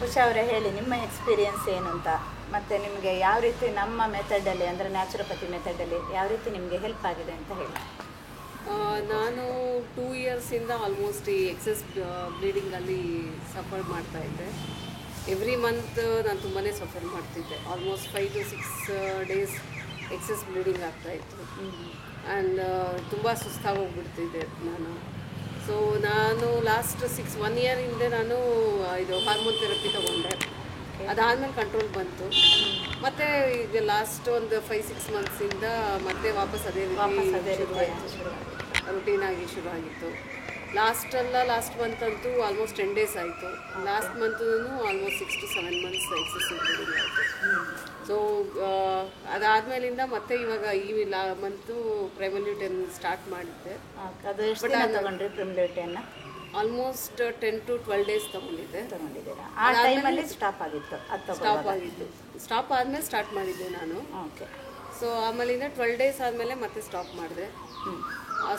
ಉಷಾ ಅವರೇ ಹೇಳಿ ನಿಮ್ಮ ಎಕ್ಸ್ಪೀರಿಯನ್ಸ್ ಏನು ಅಂತ, ಮತ್ತು ನಿಮಗೆ ಯಾವ ರೀತಿ ನಮ್ಮ ಮೆಥಡಲ್ಲಿ ಅಂದರೆ ನ್ಯಾಚುರೋಪತಿ ಮೆಥಡಲ್ಲಿ ಯಾವ ರೀತಿ ನಿಮಗೆ ಹೆಲ್ಪ್ ಆಗಿದೆ ಅಂತ ಹೇಳಿ. ನಾನು 2 ಇಯರ್ಸಿಂದ ಆಲ್ಮೋಸ್ಟ್ ಈ ಎಕ್ಸೆಸ್ ಬ್ಲೀಡಿಂಗಲ್ಲಿ ಸಫರ್ ಮಾಡ್ತಾಯಿದ್ದೆ. ಎವ್ರಿ ಮಂತ್ ನಾನು ತುಂಬಾ ಸಫರ್ ಮಾಡ್ತಿದ್ದೆ. Almost 5 to 6 days excess bleeding ಆಗ್ತಾಯಿತ್ತು. ಆ್ಯಂಡ್ ತುಂಬ ಸುಸ್ತಾಗೋಗ್ಬಿಡ್ತಿದ್ದೆ ನಾನು. ಸೊ ನಾನು ಲಾಸ್ಟ್ 1 ಇಯರ್ ಹಿಂದೆ ನಾನು ಇದು ಹಾರ್ಮೋನ್ ಥೆರಪಿ ತೊಗೊಂಡೆ. ಅದಾದಮೇಲೆ ಕಂಟ್ರೋಲ್ ಬಂತು. ಮತ್ತು ಈಗ ಲಾಸ್ಟ್ ಒಂದು 5-6 ಮಂತ್ಸಿಂದ ಮತ್ತೆ ವಾಪಸ್ ಅದೇ ರುಟೀನಾಗಿ ಶುರು ಆಗಿತ್ತು. ಲಾಸ್ಟ್ ಮಂತ್ ಅಂತೂ ಆಲ್ಮೋಸ್ಟ್ 10 ಡೇಸ್ ಆಯಿತು. ಲಾಸ್ಟ್ ಮಂತೂ almost 6 to 7 months excessive bleeding ಆಯಿತು. ಸೊ ಅದಾದಮೇಲಿಂದ ಮತ್ತೆ ಇವಾಗ ಈ ಮಂತು ಪ್ರೈಮಲ್ಯೂಟನ್ ಸ್ಟಾರ್ಟ್ ಮಾಡಿದ್ದೆ. ಅದು ಎಷ್ಟು ದಿನ ತಗೊಂಡ್ರಿ ಪ್ರೈಮಲ್ಯೂಟನ್ನ? ಆಲ್ಮೋಸ್ಟ್ 10 to 12 ಡೇಸ್ ತಗೊಂಡಿದ್ದೀರಾ? ಆ ಟೈಮಲ್ಲಿ ಸ್ಟಾಪ್ ಆಗಿತ್ತು? ಸ್ಟಾಪ್ ಆದಮೇಲೆ ಸ್ಟಾರ್ಟ್ ಮಾಡಿದ್ದೆ ನಾನು. ಓಕೆ. ಸೊ ಆಮೇಲಿಂದ 12 ಡೇಸ್ ಆದಮೇಲೆ ಮತ್ತೆ ಸ್ಟಾಪ್ ಮಾಡಿದೆ.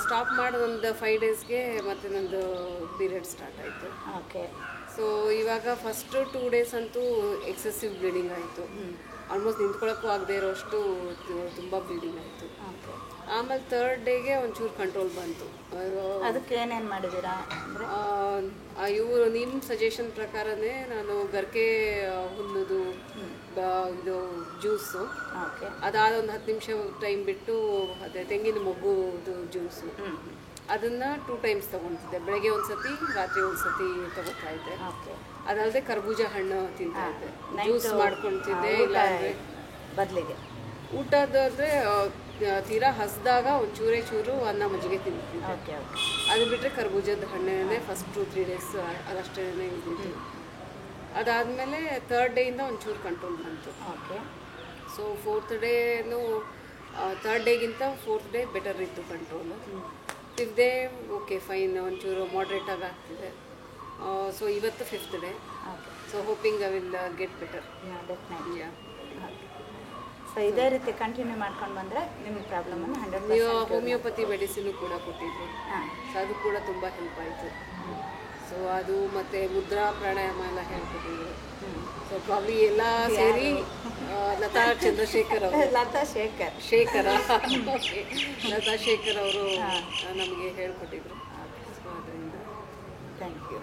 ಸ್ಟಾಪ್ ಮಾಡಿ ಒಂದು 5 ಡೇಸ್ಗೆ ಮತ್ತೆ ನಂದು ಪೀರಿಯಡ್ ಸ್ಟಾರ್ಟ್ ಆಯಿತು. ಓಕೆ. ಸೊ ಇವಾಗ ಫಸ್ಟ್ 2 ಡೇಸ್ ಅಂತೂ ಎಕ್ಸೆಸಿವ್ ಬ್ಲೀಡಿಂಗ್ ಆಯಿತು. ಆಲ್ಮೋಸ್ಟ್ ನಿಂತ್ಕೊಳ್ಳೋಕ್ಕೂ ಆಗದೆ ಇರೋಷ್ಟು ತುಂಬ ಬ್ಲೀಡಿಂಗ್ ಆಯಿತು. ಆಮೇಲೆ 3rd ಡೇಗೆ ಒಂಚೂರು ಕಂಟ್ರೋಲ್ ಬಂತು. ಅದಕ್ಕೆ ಏನೇನು ಮಾಡಿದ್ದೀರಾ? ಇವರು ನಿಮ್ಮ ಸಜೆಷನ್ ಪ್ರಕಾರನೇ ನಾನು ಗರ್ಕೆ ಹುಲ್ಲುದು ಇದು ಜ್ಯೂಸು, ಅದಾದ ಒಂದು 10 ನಿಮಿಷ ಟೈಮ್ ಬಿಟ್ಟು ಅದೇ ತೆಂಗಿನ ಮೊಗ್ಗುದು ಜ್ಯೂಸು, ಅದನ್ನು 2 ಟೈಮ್ಸ್ ತೊಗೊತಿದ್ದೆ. ಬೆಳಗ್ಗೆ ಒಂದ್ಸತಿ, ರಾತ್ರಿ ಒಂದ್ಸತಿ ತೊಗೋತಾ ಇದ್ದೆ. ಅದಲ್ಲದೆ ಕರ್ಬೂಜ ಹಣ್ಣು ತಿಂತಾ ಇದ್ದೆ, ಜ್ಯೂಸ್ ಮಾಡ್ಕೊಳ್ತಿದ್ದೆ. ಇಲ್ಲಾಂದರೆ ಬದಲಿಗೆ ಊಟದಾದರೆ ತೀರಾ ಹಸಿದಾಗ ಒಂದು ಚೂರು ಅನ್ನ ಮಜ್ಜಿಗೆ ತಿಂತಿದ್ದೆ. ಅದು ಬಿಟ್ಟರೆ ಕರ್ಬೂಜದ ಹಣ್ಣೇ ಫಸ್ಟ್ 2-3 ಡೇಸ್ ಅದಷ್ಟೇ ಇದ್ದಿದ್ದು. ಅದಾದಮೇಲೆ 3rd ಡೇಯಿಂದ ಒಂಚೂರು ಕಂಟ್ರೋಲ್ ಬಂತು. ಸೊ 4th ಡೇನು 3rd ಡೇಗಿಂತ 4th ಡೇ ಬೆಟರ್ ಇತ್ತು control. 5th day okay fine, ಒಂಚೂರು ಮಾಡ್ರೇಟಾಗಿ ಆಗ್ತಿದೆ. ಸೊ ಇವತ್ತು 5th day. So hoping I will get better. So ಇದೇ ರೀತಿ ಕಂಟಿನ್ಯೂ ಮಾಡ್ಕೊಂಡು ಬಂದರೆ ನಿಮ್ಮ ಪ್ರಾಬ್ಲಮನ್ನು 100%. ನೀವು ಹೋಮಿಯೋಪತಿ ಮೆಡಿಸಿನು ಕೂಡ ಕೊಟ್ಟಿದ್ರಿ. ಸೊ ಅದು ಕೂಡ ತುಂಬ ಹೆಲ್ಪ್ ಆಯಿತು. ಸೊ ಅದು ಮತ್ತು ಮುದ್ರಾ ಪ್ರಾಣಾಯಾಮ ಎಲ್ಲ ಹೇಳ್ಕೊಟ್ಟಿದ್ರು. ಸೊ ಪ್ರಾಬ್ಲಿ ಎಲ್ಲ ಸೇರಿ ಲತಾ ಶೇಖರ್ ಅವರು ನಮಗೆ ಹೇಳ್ಕೊಟ್ಟಿದ್ರು. ಸೊ ಅದರಿಂದ ಥ್ಯಾಂಕ್ ಯು.